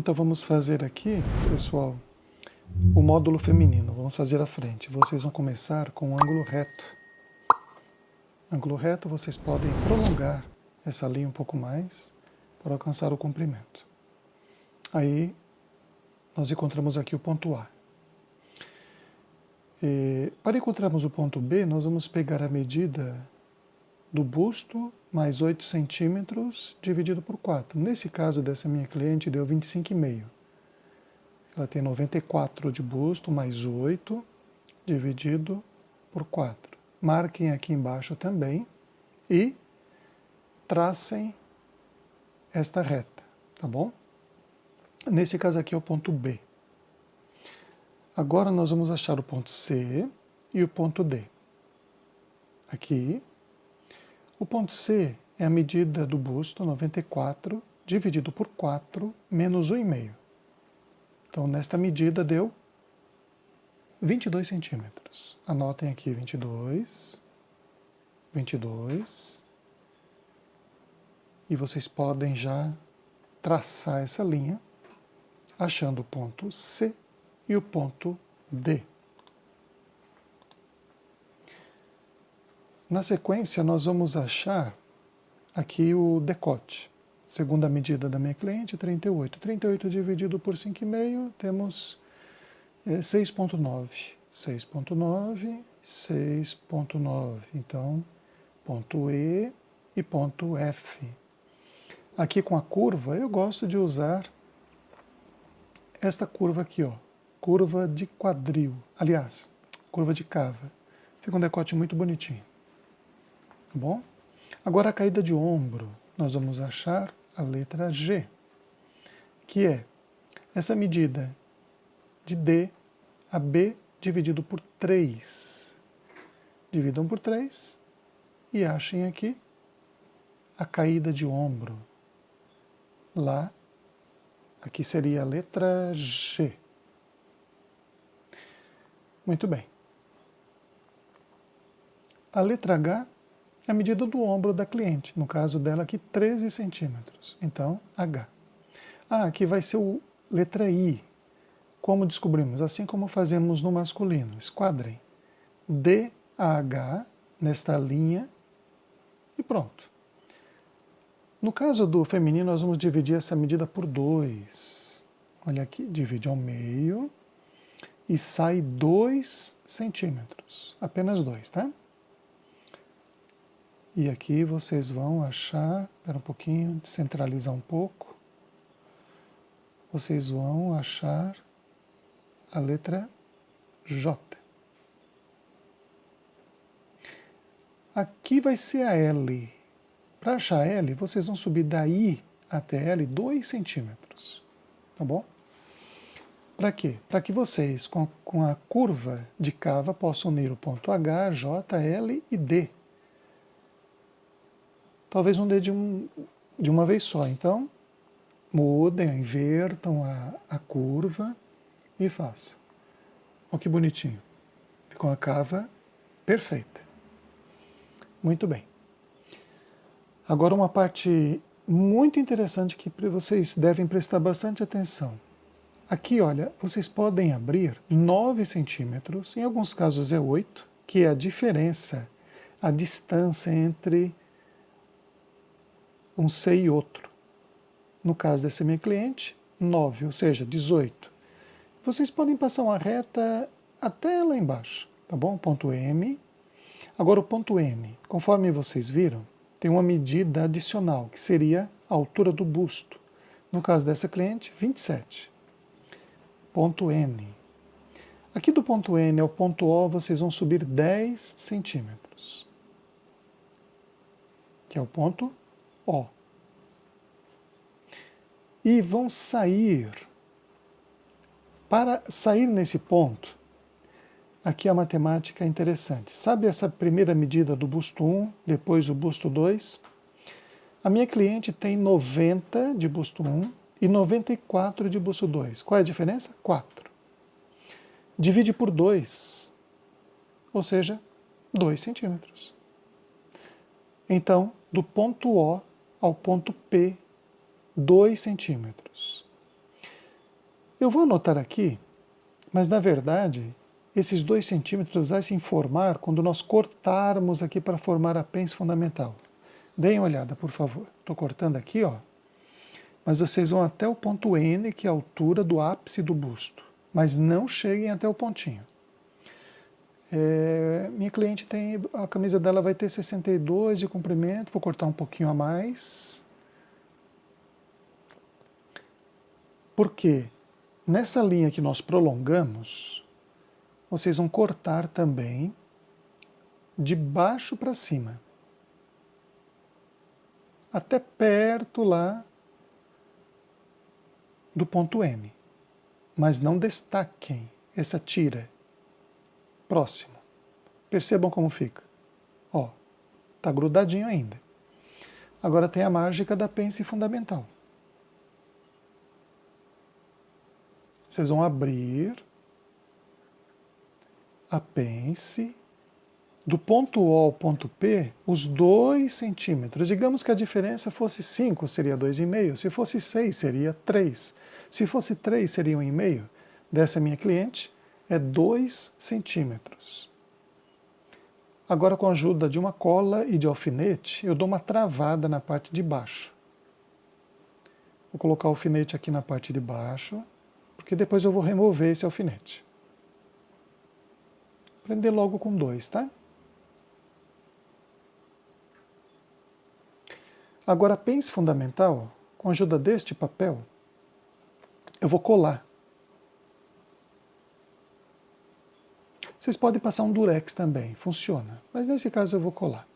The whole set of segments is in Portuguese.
Então vamos fazer aqui, pessoal, o módulo feminino. Vamos fazer à frente. Vocês vão começar com um ângulo reto. Ângulo reto, vocês podem prolongar essa linha um pouco mais para alcançar o comprimento. Aí nós encontramos aqui o ponto A. Para encontrarmos o ponto B, nós vamos pegar a medida do busto mais 8 centímetros dividido por 4. Nesse caso dessa minha cliente deu 25,5. Ela tem 94 de busto mais 8 dividido por 4. Marquem aqui embaixo também e tracem esta reta, tá bom? Nesse caso aqui é o ponto B. Agora nós vamos achar o ponto C e o ponto D. Aqui, o ponto C é a medida do busto, 94, dividido por 4, menos 1,5. Então, nesta medida deu 22 centímetros. Anotem aqui 22, 22. E vocês podem já traçar essa linha, achando o ponto C e o ponto D. Na sequência, nós vamos achar aqui o decote. Segunda medida da minha cliente, 38. 38 dividido por 5,5, temos 6,9. 6,9, 6,9. Então, ponto E e ponto F. Aqui com a curva, eu gosto de usar esta curva aqui, ó, curva de quadril. Aliás, curva de cava. Fica um decote muito bonitinho. Tá bom? Agora a caída de ombro, nós vamos achar a letra G, que é essa medida de D a B dividido por 3. Dividam por 3 e achem aqui a caída de ombro. Lá, aqui seria a letra G. Muito bem. A letra H é a medida do ombro da cliente, no caso dela aqui 13 centímetros, então H. Aqui vai ser a letra I. Como descobrimos? Assim como fazemos no masculino, esquadrem. D a H nesta linha e pronto. No caso do feminino, nós vamos dividir essa medida por 2. Olha aqui, divide ao meio e sai 2 centímetros. Apenas 2, tá? E aqui vocês vão achar, espera um pouquinho, descentralizar um pouco. Vocês vão achar a letra J. Aqui vai ser a L. Para achar L, vocês vão subir daí até L 2 centímetros. Tá bom? Para quê? Para que vocês, com a curva de cava, possam unir o ponto H, J, L e D. Talvez não dê de uma vez só. Então, mudem, invertam a curva e façam. Olha que bonitinho. Ficou uma cava perfeita. Muito bem. Agora uma parte muito interessante que vocês devem prestar bastante atenção. Aqui, olha, vocês podem abrir 9 centímetros, em alguns casos é 8, que é a diferença, a distância entre um C e outro. No caso dessa minha cliente, 9, ou seja, 18. Vocês podem passar uma reta até lá embaixo, tá bom? Ponto M. Agora o ponto N, conforme vocês viram, tem uma medida adicional, que seria a altura do busto. No caso dessa cliente, 27. Ponto N. Aqui do ponto N ao ponto O, vocês vão subir 10 centímetros. Que é o ponto O. E vão sair. Para sair nesse ponto, aqui a matemática é interessante. Sabe essa primeira medida do busto 1, depois o busto 2? A minha cliente tem 90 de busto 1 e 94 de busto 2. Qual é a diferença? 4. Divide por 2, ou seja, 2 centímetros. Então, do ponto O ao ponto P, 2 centímetros. Eu vou anotar aqui, mas na verdade, esses 2 centímetros vai se informar quando nós cortarmos aqui para formar a pence fundamental. Deem uma olhada, por favor. Estou cortando aqui, ó. Mas vocês vão até o ponto N, que é a altura do ápice do busto. Mas não cheguem até o pontinho. Minha cliente tem, a camisa dela vai ter 62 de comprimento, vou cortar um pouquinho a mais. Porque nessa linha que nós prolongamos, vocês vão cortar também de baixo para cima. Até perto lá do ponto M. Mas não destaquem essa tira. Próximo. Percebam como fica. Ó, tá grudadinho ainda. Agora tem a mágica da pence fundamental. Vocês vão abrir a pence do ponto O ao ponto P, os 2 centímetros. Digamos que a diferença fosse 5, seria 2,5. Se fosse 6, seria 3. Se fosse 3, seria 1,5. Dessa minha cliente, é 2 centímetros. Agora, com a ajuda de uma cola e de alfinete, eu dou uma travada na parte de baixo. Vou colocar o alfinete aqui na parte de baixo, porque depois eu vou remover esse alfinete. Prender logo com 2, tá? Agora, a pence fundamental, com a ajuda deste papel, eu vou colar. Vocês podem passar um durex também, funciona. Mas nesse caso eu vou colar.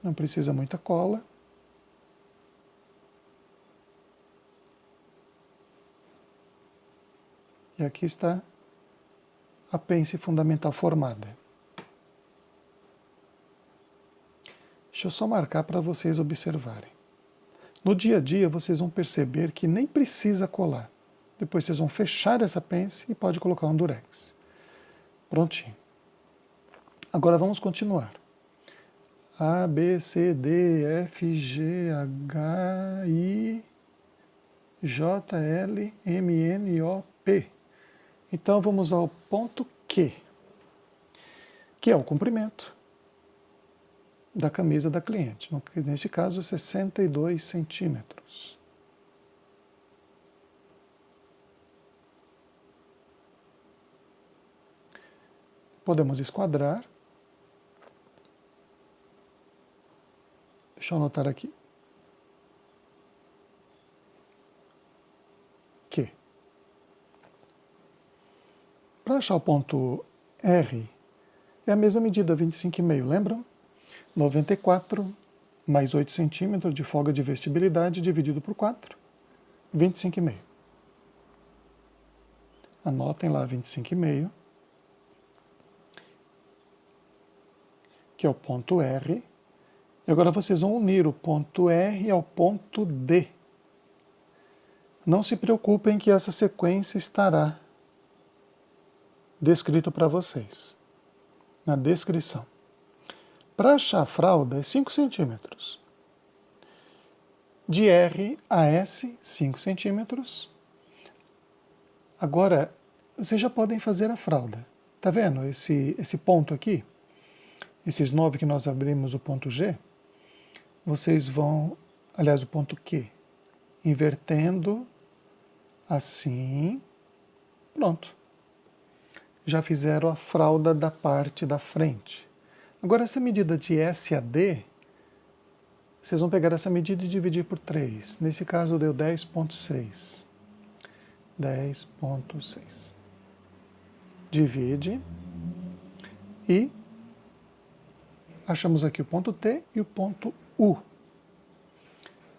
Não precisa muita cola. E aqui está a pence fundamental formada. Deixa eu só marcar para vocês observarem. No dia a dia, vocês vão perceber que nem precisa colar. Depois vocês vão fechar essa pence e pode colocar um durex. Prontinho. Agora vamos continuar. A, B, C, D, F, G, H, I, J, L, M, N, O, P. Então vamos ao ponto Q, que é o comprimento da camisa da cliente, nesse caso 62 centímetros. Podemos esquadrar. Deixa eu anotar aqui. Q. Para achar o ponto R, é a mesma medida, 25,5, lembram? 94 mais 8 centímetros de folga de vestibilidade dividido por 4, 25,5. Anotem lá 25,5, que é o ponto R. E agora vocês vão unir o ponto R ao ponto D. Não se preocupem que essa sequência estará descrito para vocês, na descrição. Para achar a fralda é 5 centímetros. De R a S, 5 centímetros. Agora, vocês já podem fazer a fralda. Tá vendo esse ponto aqui? Esses 9 que nós abrimos o ponto G, vocês vão, aliás, o ponto Q, invertendo assim, pronto. Já fizeram a fralda da parte da frente. Agora, essa medida de S a D, vocês vão pegar essa medida e dividir por 3. Nesse caso, deu 10,6. 10,6. Divide. E achamos aqui o ponto T e o ponto U.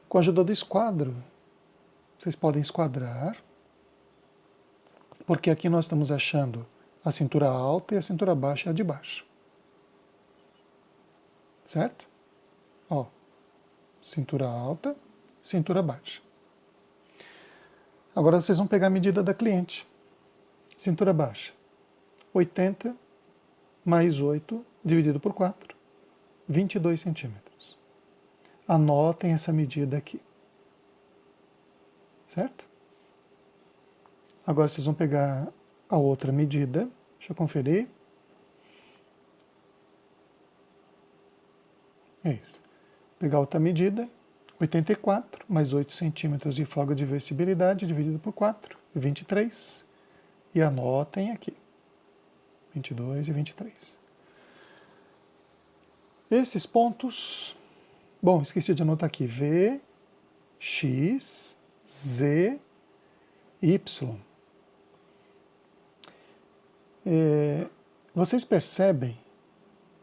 Com a ajuda do esquadro, vocês podem esquadrar, porque aqui nós estamos achando a cintura alta e a cintura baixa é a de baixo. Certo? Ó, cintura alta, cintura baixa. Agora vocês vão pegar a medida da cliente. Cintura baixa, 80 mais 8 dividido por 4, 22 centímetros. anotem essa medida aqui. Certo? Agora vocês vão pegar a outra medida. Deixa eu conferir. É isso. Pegar outra medida. 84 mais 8 centímetros de folga de vestibilidade dividido por 4, 23. E anotem aqui. 22 e 23. Esses pontos... Bom, esqueci de anotar aqui. V, X, Z, Y. Vocês percebem?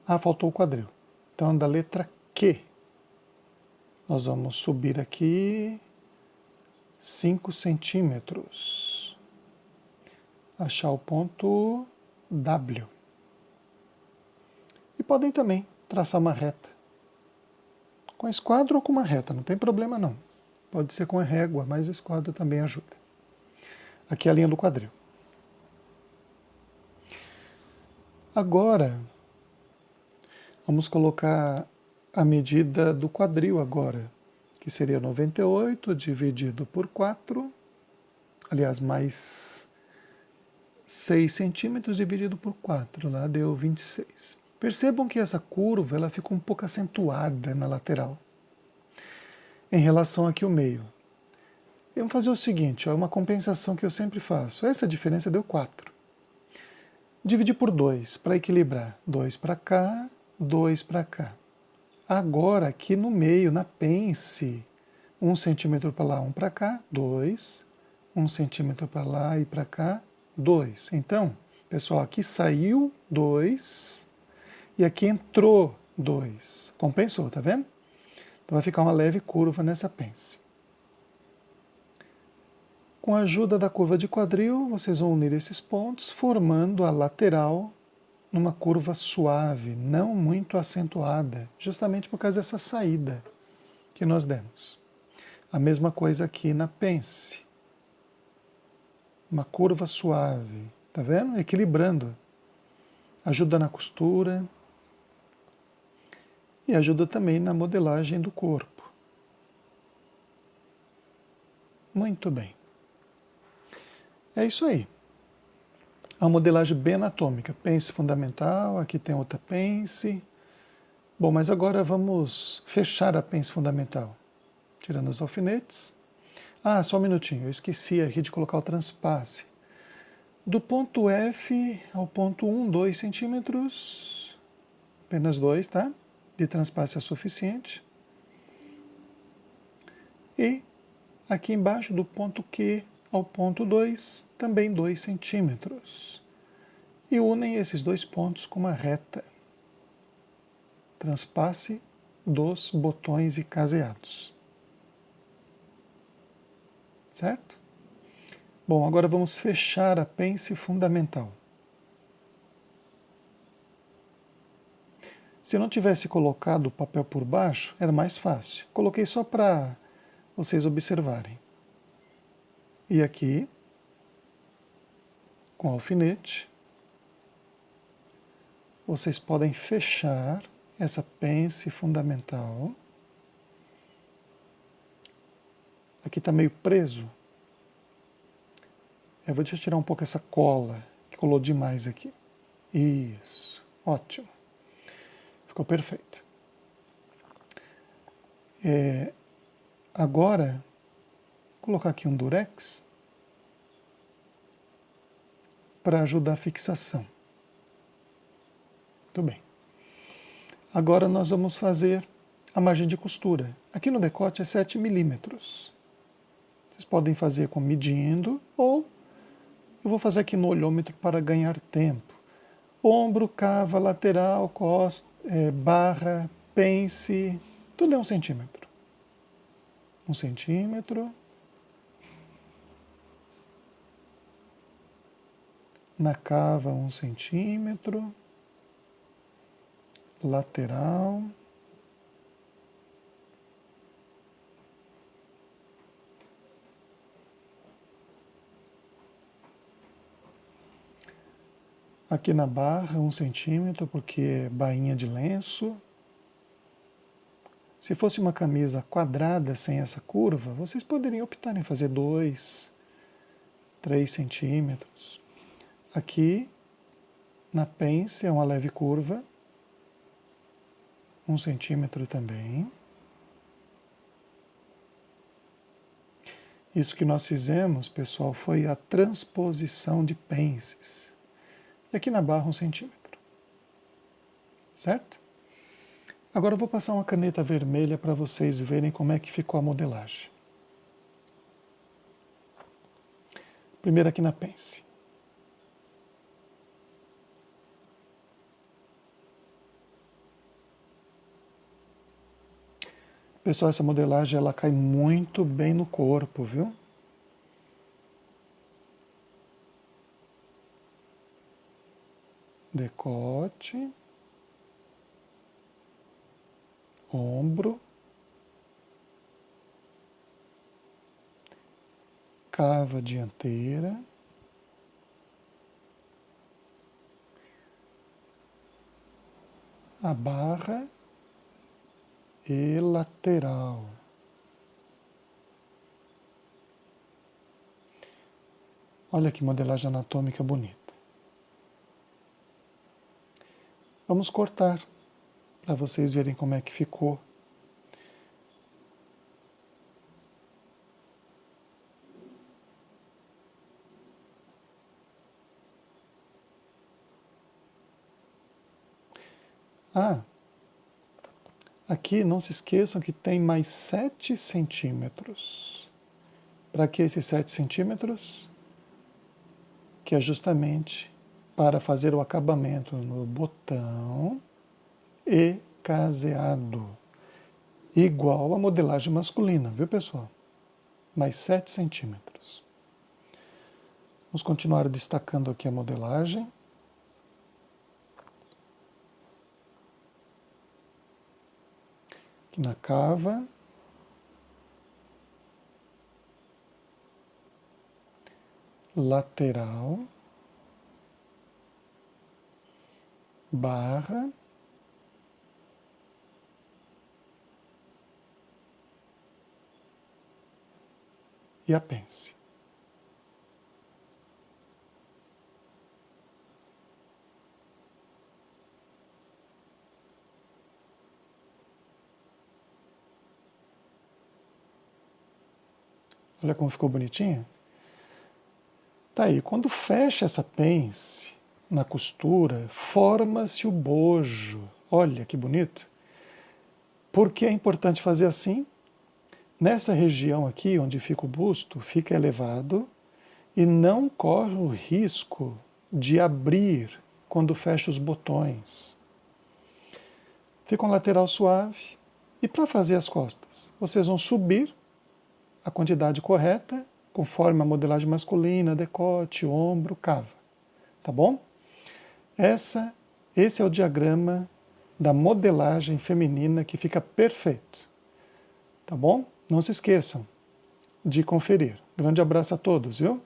Ah, faltou o quadril. Então, da letra Q, nós vamos subir aqui 5 centímetros. Achar o ponto W. E podem também traçar uma reta. Com esquadro ou com uma reta, não tem problema não. Pode ser com a régua, mas o esquadro também ajuda. Aqui é a linha do quadril. Agora, vamos colocar a medida do quadril agora, que seria 98 dividido por 4, aliás, mais 6 centímetros dividido por 4, lá deu 26. Percebam que essa curva ela fica um pouco acentuada na lateral, em relação aqui ao meio. Vamos fazer o seguinte, ó, uma compensação que eu sempre faço. Essa diferença deu 4. Dividir por 2 para equilibrar. 2 para cá, 2 para cá. Agora, aqui no meio, na pence, 1 centímetro para lá, 1 para cá, 2. 1 centímetro para lá e para cá, 2. Então, pessoal, aqui saiu 2 e aqui entrou 2. Compensou, tá vendo? Então vai ficar uma leve curva nessa pence. Com a ajuda da curva de quadril, vocês vão unir esses pontos, formando a lateral numa curva suave, não muito acentuada, justamente por causa dessa saída que nós demos. A mesma coisa aqui na pence. Uma curva suave, tá vendo? Equilibrando. Ajuda na costura e ajuda também na modelagem do corpo. Muito bem. É isso aí. A modelagem bem anatômica. Pence fundamental, aqui tem outra pence. Bom, mas agora vamos fechar a pence fundamental. Tirando os alfinetes. Ah, só um minutinho, eu esqueci aqui de colocar o transpasse. Do ponto F ao ponto 1, 2 centímetros. Apenas 2, tá? De transpasse é suficiente. E aqui embaixo do ponto Q ao ponto 2, também 2 centímetros. E unem esses dois pontos com uma reta. Transpasse dos botões e caseados. Certo? Bom, agora vamos fechar a pence fundamental. Se eu não tivesse colocado o papel por baixo, era mais fácil. Coloquei só para vocês observarem. E aqui, com alfinete, vocês podem fechar essa pence fundamental. Aqui está meio preso. Deixa eu tirar um pouco essa cola, que colou demais aqui. Isso, ótimo. Ficou perfeito. Agora, vou colocar aqui um durex para ajudar a fixação. Muito bem. Agora nós vamos fazer a margem de costura. Aqui no decote é 7 milímetros. Vocês podem fazer com medindo ou eu vou fazer aqui no olhômetro para ganhar tempo. Ombro, cava, lateral, costa, barra, pence, tudo é 1 centímetro. 1 centímetro. Na cava, 1 centímetro. Lateral. Aqui na barra, 1 centímetro, porque é bainha de lenço. Se fosse uma camisa quadrada sem essa curva, vocês poderiam optar em fazer 2, 3 centímetros. Aqui, na pence, é uma leve curva, 1 centímetro também. Isso que nós fizemos, pessoal, foi a transposição de pences. E aqui na barra 1 centímetro. Certo? Agora eu vou passar uma caneta vermelha para vocês verem como é que ficou a modelagem. Primeiro aqui na pence. Pessoal, essa modelagem ela cai muito bem no corpo, viu? Decote, ombro, cava dianteira, a barra e lateral. Olha que modelagem anatômica bonita. Vamos cortar para vocês verem como é que ficou. Aqui não se esqueçam que tem mais 7 centímetros. Para que esses 7 centímetros? Que é justamente para fazer o acabamento no botão e caseado. Igual a modelagem masculina, viu, pessoal? Mais 7 centímetros. Vamos continuar destacando aqui a modelagem. Aqui na cava. Lateral. Barra. E a pence. Olha como ficou bonitinho. Tá aí, quando fecha essa pence na costura, forma-se o bojo. Olha que bonito. Por que é importante fazer assim? Nessa região aqui, onde fica o busto, fica elevado e não corre o risco de abrir quando fecha os botões. Fica um lateral suave. E para fazer as costas, vocês vão subir a quantidade correta, conforme a modelagem masculina, decote, ombro, cava. Tá bom? Esse é o diagrama da modelagem feminina que fica perfeito. Tá bom? Não se esqueçam de conferir. Grande abraço a todos, viu?